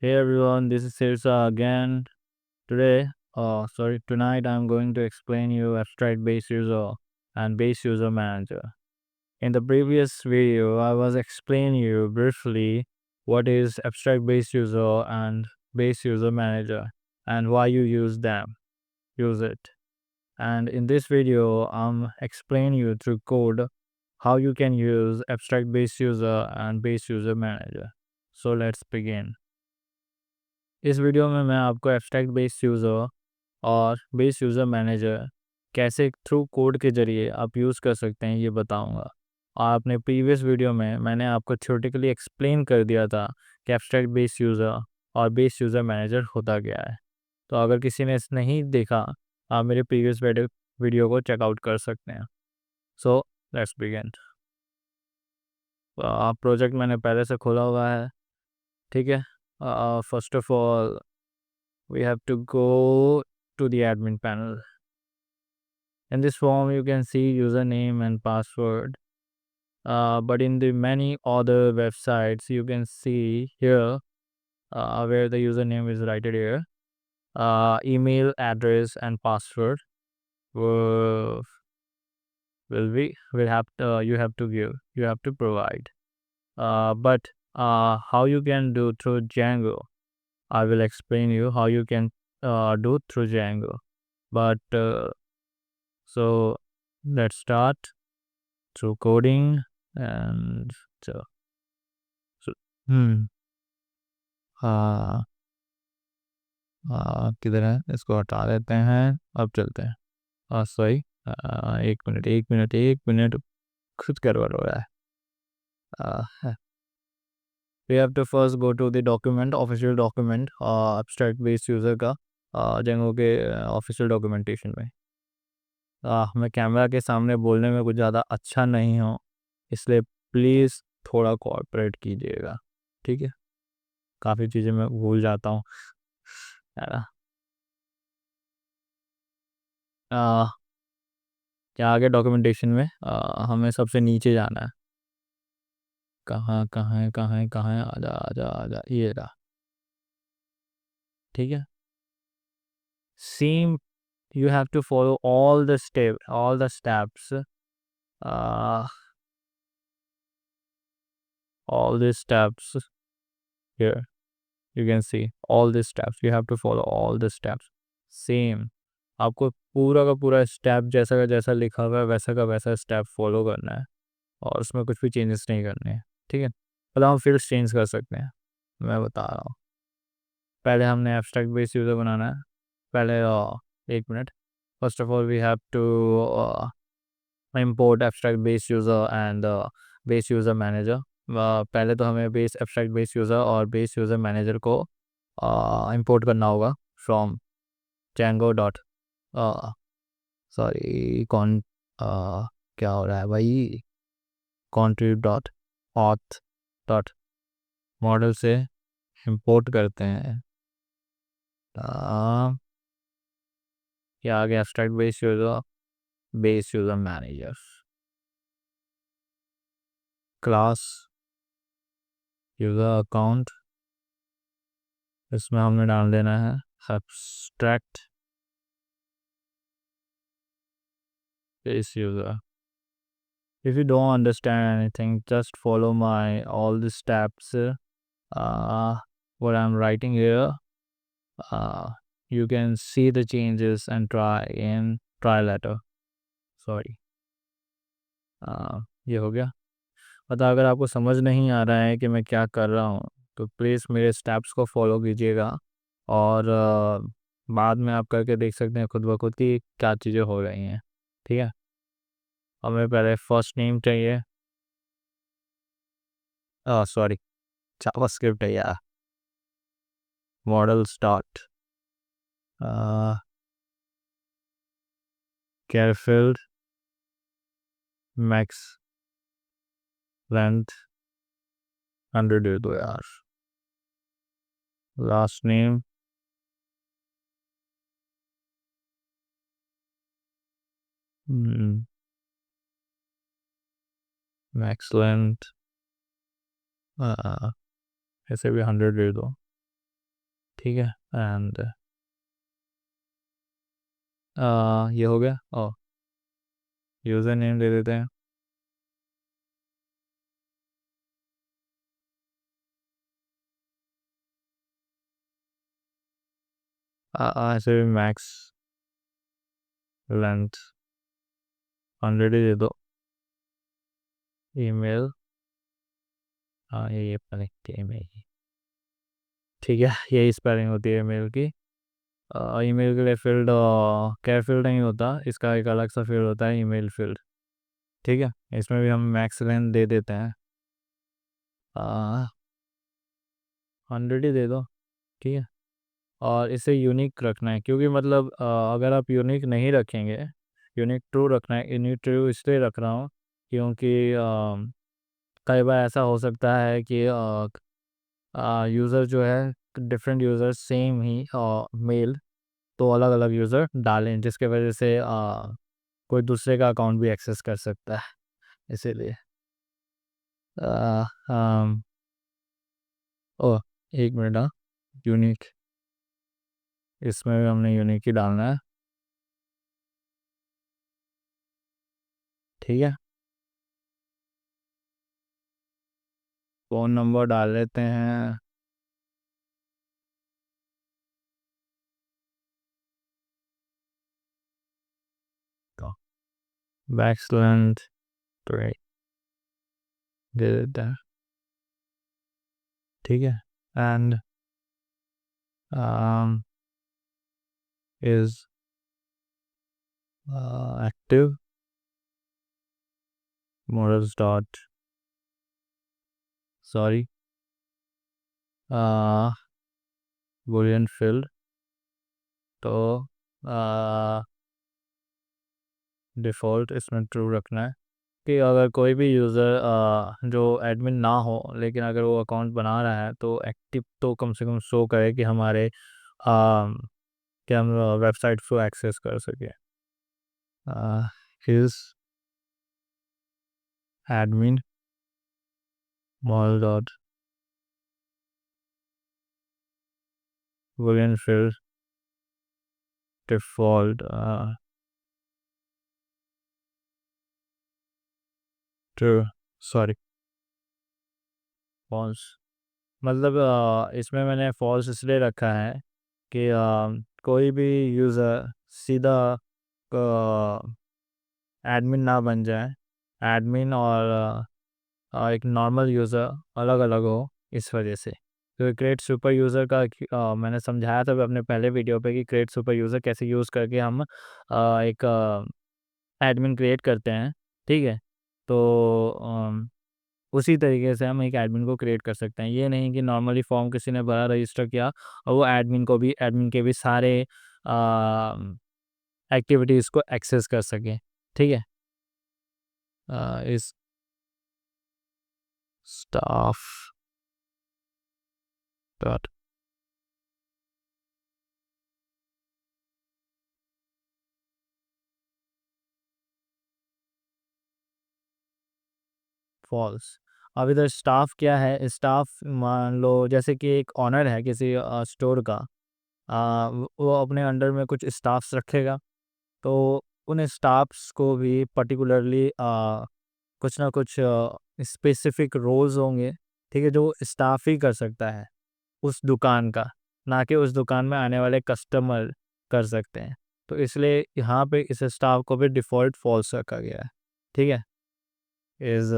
Hey everyone, this is Sirsa again. Tonight I'm going to explain you abstract base user and base user manager. In the previous video, I was explaining you briefly what is abstract base user and base user manager and why you use it. And in this video, I'm explaining you through code how you can use abstract base user and base user manager. So let's begin. इस video में मैं आपको abstract base user और base user manager कैसे through code के ज़रिए आप use कर सकते हैं ये बताऊंगा। और अपने प्रीवियस वीडियो में मैंने आपको थ्योरेटिकली एक्सप्लेन कर दिया था कि एब्स्ट्रैक्ट बेस यूज़र और बेस यूज़र मैनेजर होता क्या है। तो अगर किसी ने नहीं देखा, आप मेरे प्रीवियस वीडियो को चेकआउट कर सकते हैं। So let's begin. प्रोजेक्ट मैंने पहले से खोला हुआ है, ठीक है। First of all we have to go to the admin panel. In this form, you can see username and password. But in the many other websites, you can see here where the username is right here. Email address and password will have you have to give, you have to provide. But how you can do through Django, I will explain you how you can do through Django. But so let's start through coding and so, so hmm किधर है, इसको हटा देते हैं, अब चलते हैं। Sorry, एक मिनट खुद गड़बड़ हो रहा है। we have to first go to the document, official document, abstract based user का Django के ऑफिशियल डॉक्यूमेंटेशन में। मैं कैमरा के सामने बोलने में कुछ ज़्यादा अच्छा नहीं हूँ, इसलिए प्लीज़ थोड़ा कोऑपरेट कीजिएगा, ठीक है। काफ़ी चीज़ें मैं भूल जाता हूँ, है ना। क्या आगे डॉक्यूमेंटेशन में हमें सबसे नीचे जाना है। कहाँ है, आजा आजा आजा, ये रहा, ठीक है। Same, you have to follow all the steps, uh, all these steps here. You can see all these steps, you have to follow all the steps same। आपको पूरा का पूरा स्टेप जैसा का जैसा लिखा हुआ है वैसा का वैसा स्टेप फॉलो करना है और उसमें कुछ भी चेंजेस नहीं करने हैं, ठीक है। मतलब हम फिर चेंज कर सकते हैं, मैं बता रहा हूँ। पहले हमने एब्स्ट्रैक्ट बेस यूज़र बनाना है। पहले एक minute, first of all we have to import abstract base user and base user manager। पहले तो हमें बेस एब्स्ट्रैक्ट बेस यूज़र और बेस यूज़र मैनेजर को इंपोर्ट करना होगा फ्रॉम Django डॉट सॉरी कौन क्या हो रहा है भाई, contrib dot auth dot model से इंपोर्ट करते हैं। क्या आ गया, abstract base user manager class user account, इसमें हमने डाल देना है abstract base user। If you don't understand anything, just follow my all the steps, what I'm writing here। uh, you can see the changes and try later। Sorry, ये हो गया। पता, अगर आपको समझ नहीं आ रहा है कि मैं क्या कर रहा हूँ तो प्लीज़ मेरे स्टेप्स को फॉलो कीजिएगा और बाद में आप करके देख सकते हैं खुद ब खुद कि क्या चीज़ें हो रही हैं, ठीक है। हमें पहले फर्स्ट नेम चाहिए, सॉरी जावास्क्रिप्ट है यार। मॉडल स्टार्ट कैरफील्ड मैक्स लेंथ 100 दे दो यार। लास्ट नेम मैक्स लेंथ ऐसे भी 100 दे दो। ठीक है। एंड ये हो गया। और यूज़र नेम दे देते हैं। ऐसे भी मैक्स लेंथ 100 ही दे दो। ईमेल, हाँ ये पता ईमेल, ठीक है, यही स्पेलिंग होती है ईमेल की। ईमेल के लिए फील्ड क्या फील्ड नहीं होता, इसका एक अलग सा फील्ड होता है, ईमेल फील्ड। ठीक है, इसमें भी हम मैक्स लेंथ दे देते हैं। 100 ही दे दो। ठीक है, और इसे यूनिक रखना है, क्योंकि मतलब अगर आप यूनिक नहीं रखेंगे, यूनिक ट्रू रखना है। यूनिक ट्रू इसलिए रख रहा हूँ क्योंकि कई बार ऐसा हो सकता है कि यूज़र जो है, डिफरेंट यूज़र सेम ही मेल, तो अलग अलग यूज़र डालें, जिसके वजह से कोई दूसरे का अकाउंट भी एक्सेस कर सकता है, इसीलिए आ, आम, ओ एक मिनट, हाँ, यूनिक, इसमें भी हमने यूनिक ही डालना है। ठीक है, फ़ोन नंबर डाल लेते हैं। बैक्स लेंथ दे देते हैं। ठीक है, and is active models dot, sorry, Boolean field, तो डिफ़ॉल्ट इसमें ट्रू रखना है कि अगर कोई भी यूज़र जो एडमिन ना हो, लेकिन अगर वो अकाउंट बना रहा है तो एक्टिव तो कम से कम शो करे कि हमारे कि हम वेबसाइट को एक्सेस कर सकें। Is admin model dot boolean field default true, sorry, false. मतलब इसमें मैंने फॉल्स इसलिए रखा है कि कोई भी यूज़र सीधा एडमिन ना बन जाए, एडमिन और एक नॉर्मल यूज़र अलग अलग हो, इस वजह से। तो क्रिएट सुपर यूज़र का मैंने समझाया था अपने पहले वीडियो पे कि क्रिएट सुपर यूज़र कैसे यूज़ करके हम एक एडमिन क्रिएट करते हैं। ठीक है, तो उसी तरीके से हम एक एडमिन को क्रिएट कर सकते हैं। ये नहीं कि नॉर्मली फॉर्म किसी ने भरा, रजिस्टर किया और वो एडमिन के भी सारे एक्टिविटीज़ को एक्सेस कर सके। ठीक है, इस स्टाफ डॉट फॉल्स। अब इधर स्टाफ क्या है, स्टाफ मान लो जैसे कि एक ऑनर है किसी स्टोर का, वो अपने अंडर में कुछ स्टाफ्स रखेगा, तो उन स्टाफ्स को भी पर्टिकुलरली कुछ ना कुछ स्पेसिफिक रोल्स होंगे। ठीक है, जो स्टाफ ही कर सकता है उस दुकान का, ना कि उस दुकान में आने वाले कस्टमर कर सकते हैं। तो इसलिए यहाँ पे इस स्टाफ को भी डिफ़ॉल्ट फॉल्स रखा गया है। ठीक है, इज़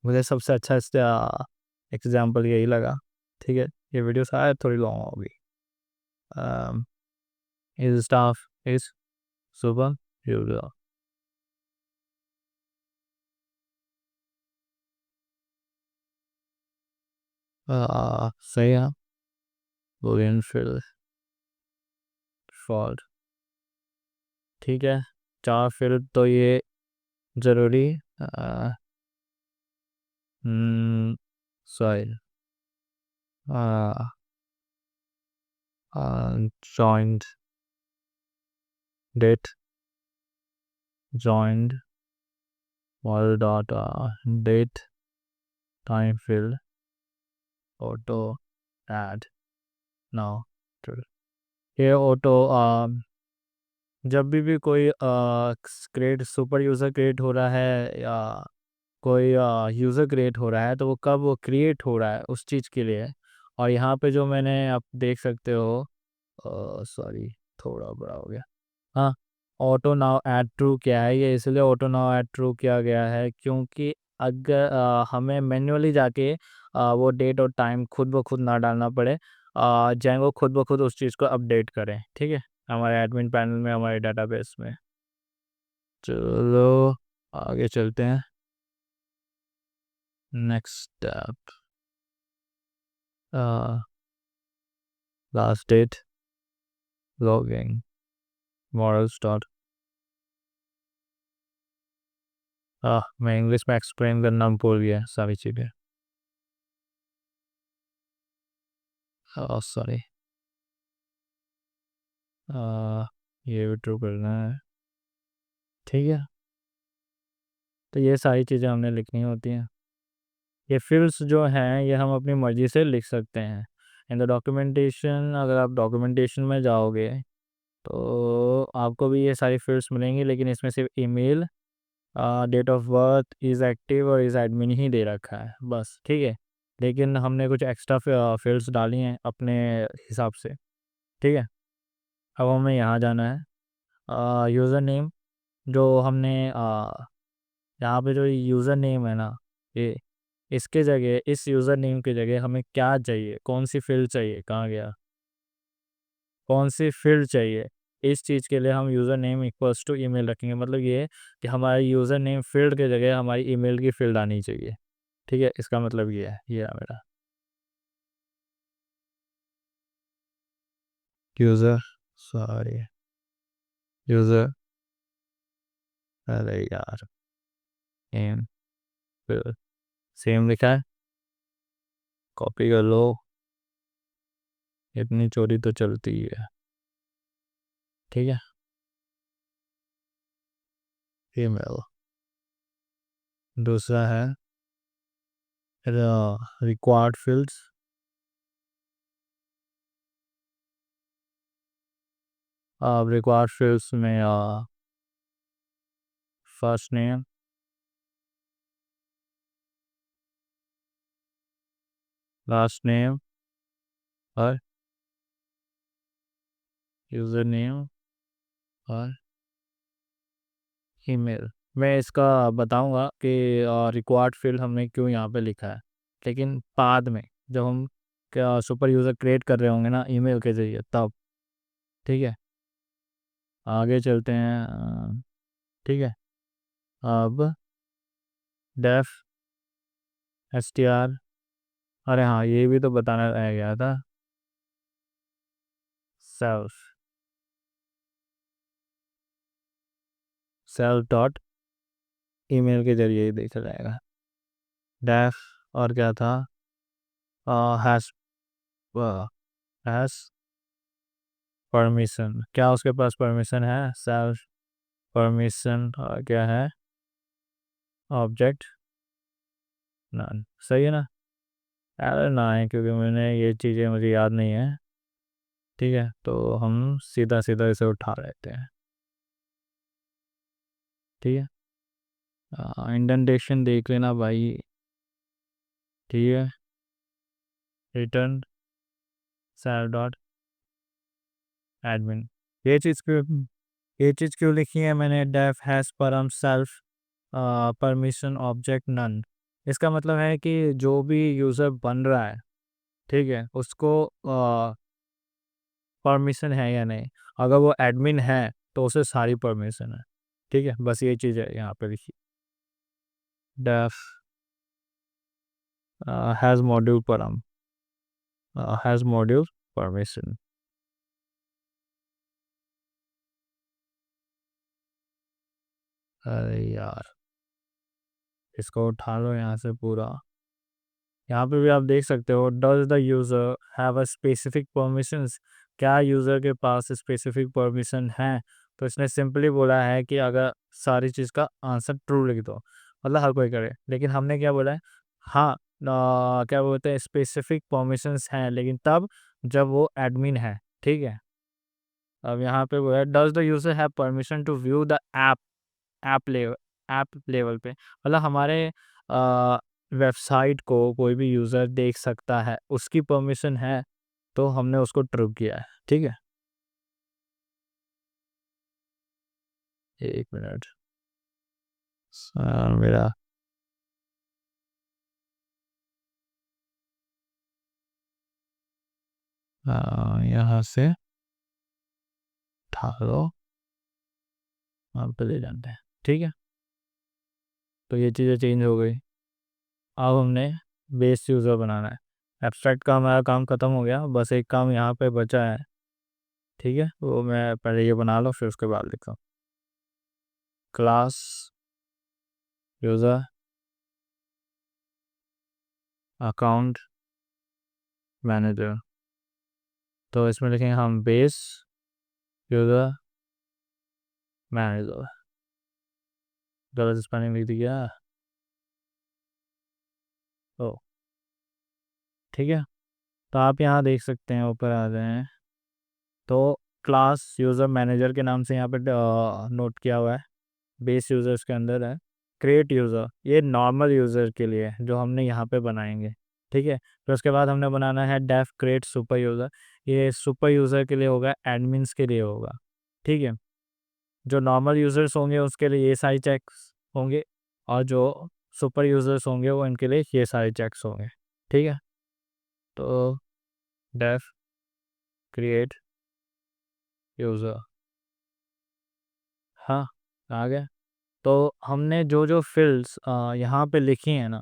मुझे सबसे अच्छा इसका एग्जाम्पल यही लगा। ठीक है, ये वीडियो शायद थोड़ी लॉन्ग होगी। Is staff is super user, सही है, बुलियन फील्ड फॉल्ट। ठीक है, 4 फील्ड तो ये ज़रूरी, sorry, joined date, joined model dot date, time field, auto add. Now ये ऑटो जब भी कोई क्रिएट सुपर यूज़र क्रिएट हो रहा है या कोई यूज़र क्रिएट हो रहा है तो वो कब वो क्रिएट हो रहा है उस चीज़ के लिए है। और यहाँ पे जो मैंने आप देख सकते हो, सॉरी थोड़ा बड़ा हो गया। हाँ, ऑटो नाउ ऐड ट्रू क्या है, ये इसलिए ऑटो नाउ ऐड ट्रू किया गया है क्योंकि अगर हमें मैन्युअली जाके वो डेट और टाइम खुद ब खुद ना डालना पड़े, जेंगो खुद ब खुद उस चीज़ को अपडेट करें, ठीक है? हमारे एडमिन पैनल में, हमारे डेटाबेस में। चलो आगे चलते हैं। Next step, last date, logging, moral start. मैं इंग्लिश में एक्सप्लेन करना भूल गया सारी चीज़ें। सॉरी, ये भी ट्रू करना है, ठीक है? तो ये सारी चीज़ें हमने लिखनी होती हैं। ये फील्ड्स जो हैं ये हम अपनी मर्ज़ी से लिख सकते हैं। इन द डॉक्यूमेंटेशन, अगर आप डॉक्यूमेंटेशन में जाओगे तो आपको भी ये सारी फील्ड्स मिलेंगी, लेकिन इसमें सिर्फ email, date of birth, is active और इज़ एडमिन ही दे रखा है बस, ठीक है? लेकिन हमने कुछ एक्स्ट्रा फील्ड्स डाली हैं अपने हिसाब से, ठीक है? अब हमें यहाँ जाना है, यूज़र नेम जो हमने यहाँ पे जो यूज़र नेम है ना, ये इसके जगह, इस यूज़र नेम की जगह हमें क्या चाहिए, कौन सी फील्ड चाहिए, कहाँ गया, कौन सी फील्ड चाहिए, इस चीज़ के लिए हम user name equals to email रखेंगे। मतलब ये है कि हमारे यूज़र नेम फील्ड की जगह हमारी ईमेल की फील्ड आनी चाहिए, ठीक है? इसका मतलब ये है, ये है मेरा यूज़र, सॉरी यूज़र, अरे यार, नेम फील्ड सेम लिखा है, कॉपी कर लो, इतनी चोरी तो चलती ही है, ठीक है? ईमेल, दूसरा है रिक्वायर्ड फील्ड्स, रिक्वायर्ड फील्ड्स में फर्स्ट नेम, लास्ट नेम और यूज़र नेम और ईमेल। मैं इसका बताऊंगा कि रिक्वायर्ड फील्ड हमने क्यों यहाँ पे लिखा है, लेकिन बाद में जब हम क्या सुपर यूज़र क्रिएट कर रहे होंगे ना ईमेल के ज़रिए तब, ठीक है? आगे चलते हैं, ठीक है? अब डेफ एस टी आर, अरे हाँ ये भी तो बताना रह गया था, सेल्फ, सेल्फ डॉट ईमेल के ज़रिए ही देखा जाएगा। डेफ और क्या था, हैश, हैश परमिशन, क्या उसके पास परमिशन है, सेल्फ परमिशन, और क्या है, ऑब्जेक्ट नन, सही है ना? अरे ना है क्योंकि मैंने ये चीज़ें मुझे याद नहीं है, ठीक है? तो हम सीधा सीधा इसे उठा लेते हैं, ठीक है? इंडेंटेशन देख लेना भाई, ठीक है? रिटर्न सेल्फ डॉट एडमिन, ये चीज़ क्यों, ये चीज़ क्यों लिखी है मैंने, डेफ हैज़ परम सेल्फ परमिशन ऑब्जेक्ट नन। इसका मतलब है कि जो भी यूज़र बन रहा है, ठीक है, उसको परमिशन है या नहीं। अगर वो एडमिन है तो उसे सारी परमिशन है, ठीक है? बस ये चीज़ है यहाँ पे लिखी, डेफ हैज़ मॉड्यूल परम, हैज़ मॉड्यूल परमिशन। अरे यार, इसको उठा लो यहाँ से पूरा। यहाँ पे भी आप देख सकते हो, does the user have a specific permissions, क्या यूज़र के पास स्पेसिफिक परमिशन है? तो इसने सिंपली बोला है कि अगर सारी चीज़ का आंसर ट्रू लिख दो, मतलब हर कोई करे, लेकिन हमने क्या बोला है, हाँ क्या बोलते हैं, स्पेसिफिक परमिशंस हैं, लेकिन तब जब वो एडमिन है, ठीक है। अब यहाँ पे वो है, does the user have permission to view the app, app level पे, मतलब हमारे वेबसाइट को कोई भी यूज़र देख सकता है, उसकी परमिशन है, तो हमने उसको ट्रू किया है, ठीक है। 1 मिनट, मेरा यहाँ से उठा लो, वहाँ पे ले जाते हैं, ठीक है। तो ये चीज़ें चेंज हो गई। अब हमने बेस यूज़र बनाना है। एब्स्ट्रैक्ट का हमारा काम ख़त्म हो गया, बस एक काम यहाँ पे बचा है, ठीक है। वो मैं पहले ये बना लो, फिर उसके बाद लिखा क्लास यूज़र अकाउंट मैनेजर। तो इसमें लिखेंगे हम बेस यूज़र मैनेजर। गलत स्पेलिंग लिख दिया, ओ, ठीक है। तो आप यहाँ देख सकते हैं, ऊपर आ रहे हैं, तो क्लास यूज़र मैनेजर के नाम से यहाँ पे नोट किया हुआ है, बेस यूज़र्स के अंदर है। क्रिएट यूज़र, ये नॉर्मल यूज़र के लिए जो हमने यहाँ पे बनाएंगे, ठीक है। फिर उसके बाद हमने बनाना है डेफ क्रिएट सुपर यूज़र, ये सुपर यूज़र के लिए होगा, एडमिन्स के लिए होगा, ठीक है। जो नॉर्मल यूज़र्स होंगे उसके लिए ये सारे चेक्स होंगे, और जो सुपर यूज़र्स होंगे वो इनके लिए ये सारे चेक्स होंगे, ठीक है। तो डेफ क्रिएट यूज़र, हाँ, आ गया। तो हमने जो जो फील्ड्स यहाँ पे लिखी हैं ना,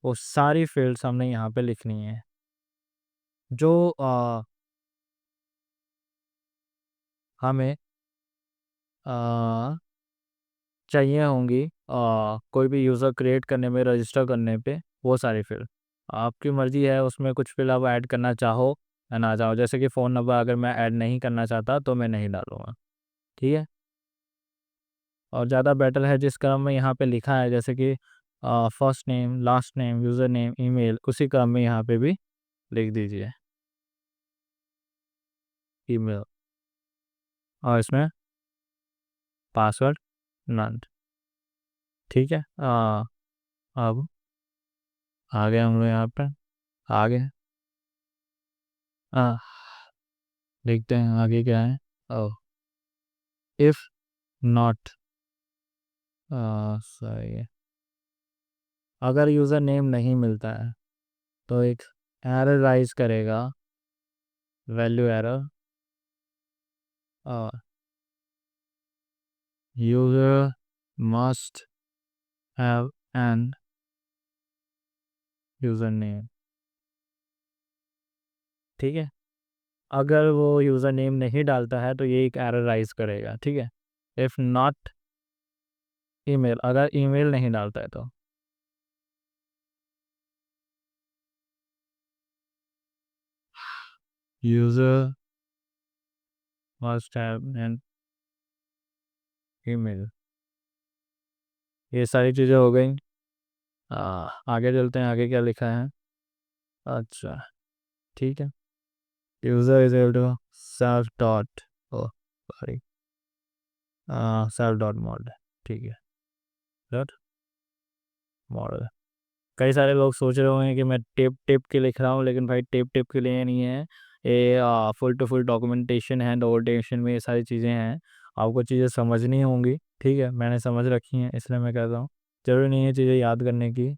वो सारी फील्ड्स हमने यहाँ पे लिखनी है, जो हमें अ, चाहिए होंगी कोई भी यूज़र क्रिएट करने में, रजिस्टर करने पे, वो सारी फील्ड। आपकी मर्ज़ी है उसमें कुछ फील्ड आप ऐड करना चाहो या ना चाहो, जैसे कि फ़ोन नंबर अगर मैं ऐड नहीं करना चाहता तो मैं नहीं डालूँगा, ठीक है। और ज़्यादा बेटर है जिस क्रम में यहाँ पे लिखा है, जैसे कि first name, last name, user name, email, उसी क्रम में यहाँ पे भी लिख दीजिए ईमेल, और इसमें पासवर्ड नन, ठीक है। अब आगे हम लोग यहाँ पे आगे आ, देखते हैं आगे क्या है। ओह, इफ़ नॉट, सही है, अगर यूज़र नेम नहीं मिलता है तो एक एरर राइज करेगा, value error, user must have an user name, ठीक है। अगर वो यूज़र नेम नहीं डालता है तो ये एक एरर राइज करेगा, ठीक है। इफ़ नॉट ईमेल, अगर ईमेल नहीं डालता है तो user must have an email. ये सारी चीज़ें हो गई। आगे चलते हैं, आगे क्या लिखा है। अच्छा, ठीक है। User is able to self dot, oh sorry, self dot model, ठीक है, डॉट मॉडल। कई सारे लोग सोच रहे होंगे कि मैं टिप टिप के लिख रहा हूँ, लेकिन भाई टिप टिप के लिए नहीं है, ये फुल टू फुल डॉक्यूमेंटेशन है, डॉक्यूमेंटेशन में ये सारी चीज़ें हैं, आपको चीज़ें समझनी होंगी, ठीक है। मैंने समझ रखी हैं इसलिए मैं कह रहा हूँ, ज़रूरी नहीं है चीज़ें याद करने की।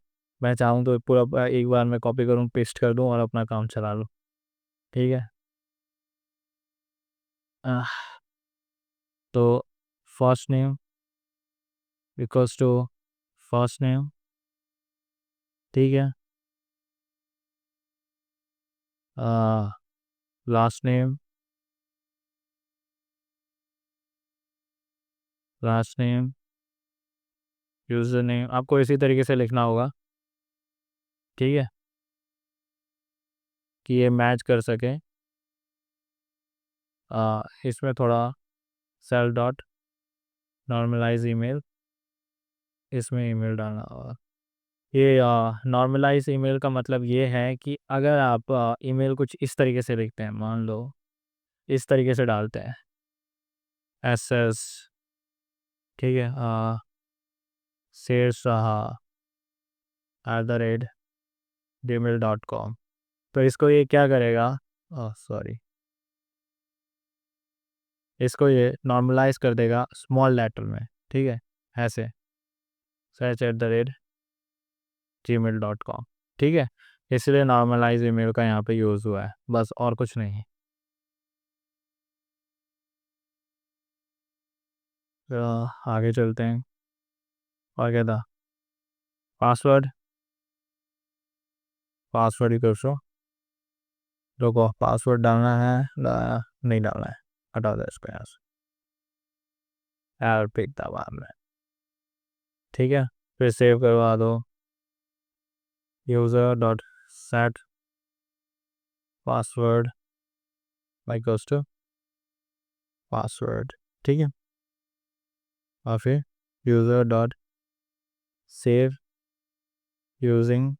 मैं चाहूँ तो पूरा एक बार मैं कॉपी करूँ, पेस्ट कर दूँ और अपना काम चला लूँ, ठीक है। आह, तो first name equals to first name, ठीक है। Last name, last name, user name, आपको इसी तरीके से लिखना होगा, ठीक है, कि ये मैच कर सके। इसमें थोड़ा सेल डॉट नॉर्मलाइज ईमेल, इसमें ईमेल डालना होगा, ये नॉर्मलाइज ईमेल का मतलब ये है कि अगर आप ईमेल कुछ इस तरीके से लिखते हैं, मान लो इस तरीके से डालते हैं, SS, ठीक है, शेर शाह @gmail.com, तो इसको ये क्या करेगा, सॉरी, इसको ये नॉर्मलाइज कर देगा स्मॉल लेटर में, ठीक है, ऐसे search@gmail.com, ठीक है, इसलिए नॉर्मलाइज ईमेल का यहाँ पे यूज़ हुआ है, बस और कुछ नहीं। तो आगे चलते हैं, और क्या था, पासवर्ड, पासवर्ड ही कर सो, रुको, पासवर्ड डालना है, नहीं डालना है, हटा दो इसको यहाँ से, पिक दबा हमने, ठीक है, फिर सेव करवा दो, user dot set password equals to password, ठीक है, और फिर user dot save using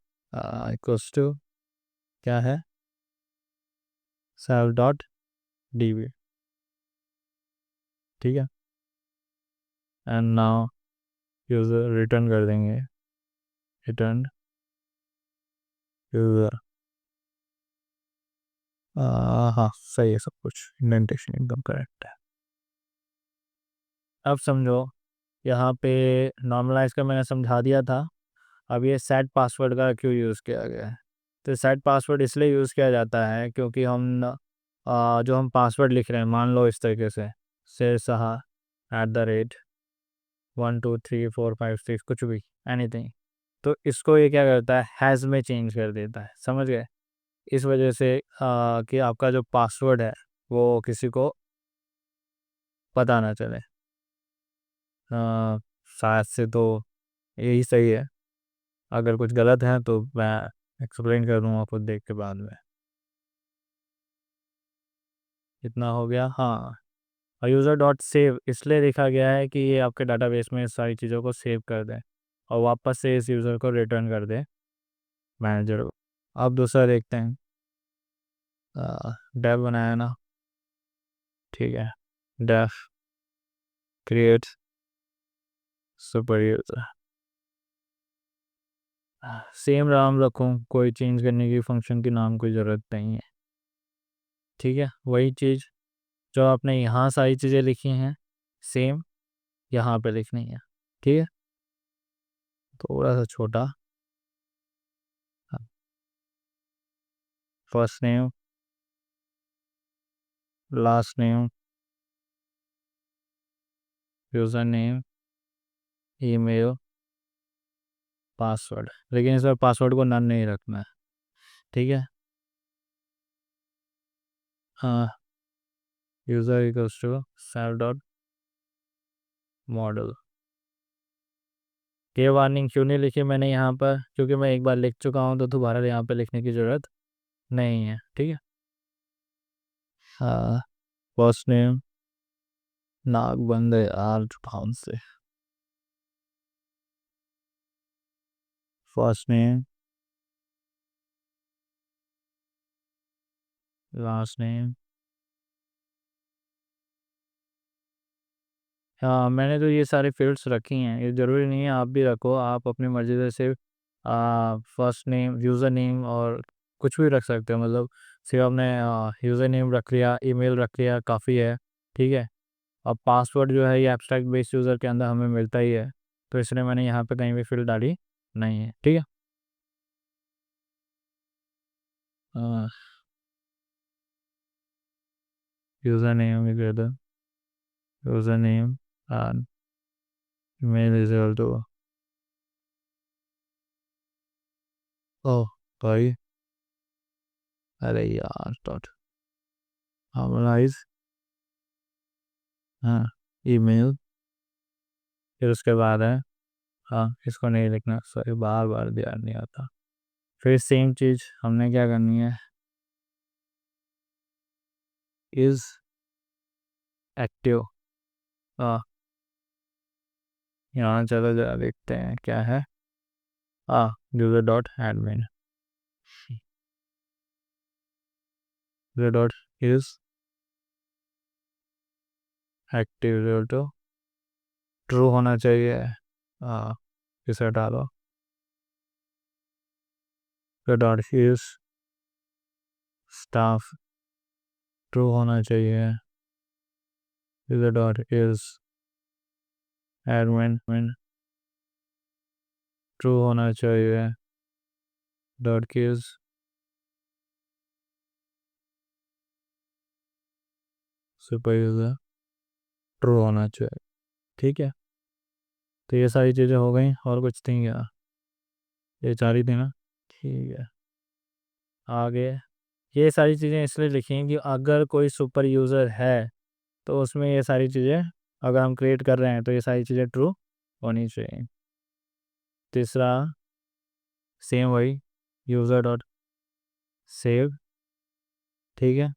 equals to क्या है, self.db, ठीक है, एंड नाउ यूज़र रिटर्न कर देंगे, रिटर्न यूज़र, हाँ सही है सब कुछ, इंडेंटेशन एकदम करेक्ट है। अब समझो, यहाँ पे नॉर्मलाइज का मैंने समझा दिया था, अब ये सेट पासवर्ड का क्यों यूज़ किया गया है। तो सेट पासवर्ड इसलिए यूज़ किया जाता है क्योंकि जो हम पासवर्ड लिख रहे हैं, मान लो इस तरीके से, शेर शाह @1 2 3 4 5 6 कुछ भी, एनीथिंग, तो इसको ये क्या करता है, हैज़ में चेंज कर देता है, समझ गए, इस वजह से कि आपका जो पासवर्ड है वो किसी को पता ना चले, शायद से तो यही सही है, अगर कुछ गलत है तो मैं एक्सप्लेन कर दूँगा खुद देख के बाद में। इतना हो गया, हाँ, और यूज़र डॉट सेव इसलिए लिखा गया है कि ये आपके डाटाबेस में सारी चीज़ों को सेव कर दें और वापस से इस यूज़र को रिटर्न कर दें मैनेजर को। अब दूसरा देखते हैं, डेव बनाया ना, ठीक है, dev create super user, same नाम रखूँ, कोई चेंज करने की फंक्शन की नाम की ज़रूरत नहीं है, ठीक है, वही चीज़ जो आपने यहाँ सारी चीज़ें लिखी हैं सेम यहाँ पे लिखनी है, ठीक है, थोड़ा सा छोटा, first name, last name, user name, email, password, लेकिन इस बार पासवर्ड को नन नहीं रखना है, ठीक है, हाँ, user equals to self dot model. ये वार्निंग क्यों नहीं लिखी मैंने यहाँ पर, क्योंकि मैं एक बार लिख चुका हूँ तो दोबारा यहाँ पे लिखने की ज़रूरत नहीं है, ठीक है, हाँ, फर्स्ट नेम, नाक बंद है यार जुबान से, फर्स्ट नेम, लास्ट नेम, हाँ, मैंने तो ये सारे फील्ड्स रखी हैं, ये ज़रूरी नहीं है आप भी रखो, आप अपनी मर्ज़ी से सिर्फ फर्स्ट नेम, यूज़र नेम और कुछ भी रख सकते हो, मतलब सिर्फ आपने यूज़र नेम रख लिया, ईमेल रख लिया, काफ़ी है, ठीक है, अब पासवर्ड जो है ये एब्स्ट्रैक्ट बेस्ड यूज़र के अंदर हमें मिलता ही है, तो इसलिए मैंने यहाँ पे कहीं भी फील्ड डाली नहीं है, ठीक है, यूज़र नेम इधर, user name and email is equal to, oh भाई, अरे यार डॉट नॉर्मलाइज, हाँ, ईमेल, फिर उसके बाद है, हाँ, इसको नहीं लिखना, सॉरी, बार बार ध्यान नहीं आता, फिर सेम चीज़ हमने क्या करनी है, इज़ एक्टिव, हाँ, यहाँ चलो जरा देखते हैं क्या है, user dot admin, user dot is active तो ट्रू होना चाहिए। इसे डालो, user dot is staff true होना चाहिए। User dot is admin true होना चाहिए। Dot keys super user true होना चाहिए। ठीक है, तो ये सारी चीज़ें हो गई, और कुछ थी क्या? ये चार ही थी ना? ठीक है, आगे ये सारी चीज़ें इसलिए लिखी हैं कि अगर कोई सुपर यूज़र है तो उसमें ये सारी चीज़ें अगर हम क्रिएट कर रहे हैं तो ये सारी चीज़ें ट्रू होनी चाहिए। तीसरा सेम वही, यूज़र डॉट सेव, ठीक है।